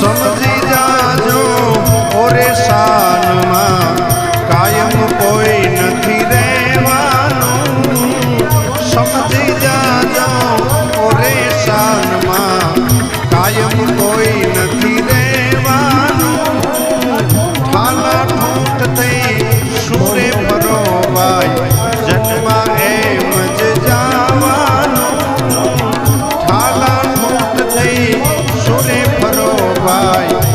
સમજી જાજો ઓરે શાનમાં કાયમ કોઈ નથી રહેવાનું સમજી જાજો ઓરે શાનમાં કાયમ કોઈ નથી રહેવાનું ઠાલા ઠૂંઠ થઈ સુરે ફરો ભાઈ જન્મ એમ જ જવાનું ઠાલા ઠૂંઠ થઈ સુરે ફરો ભાઈ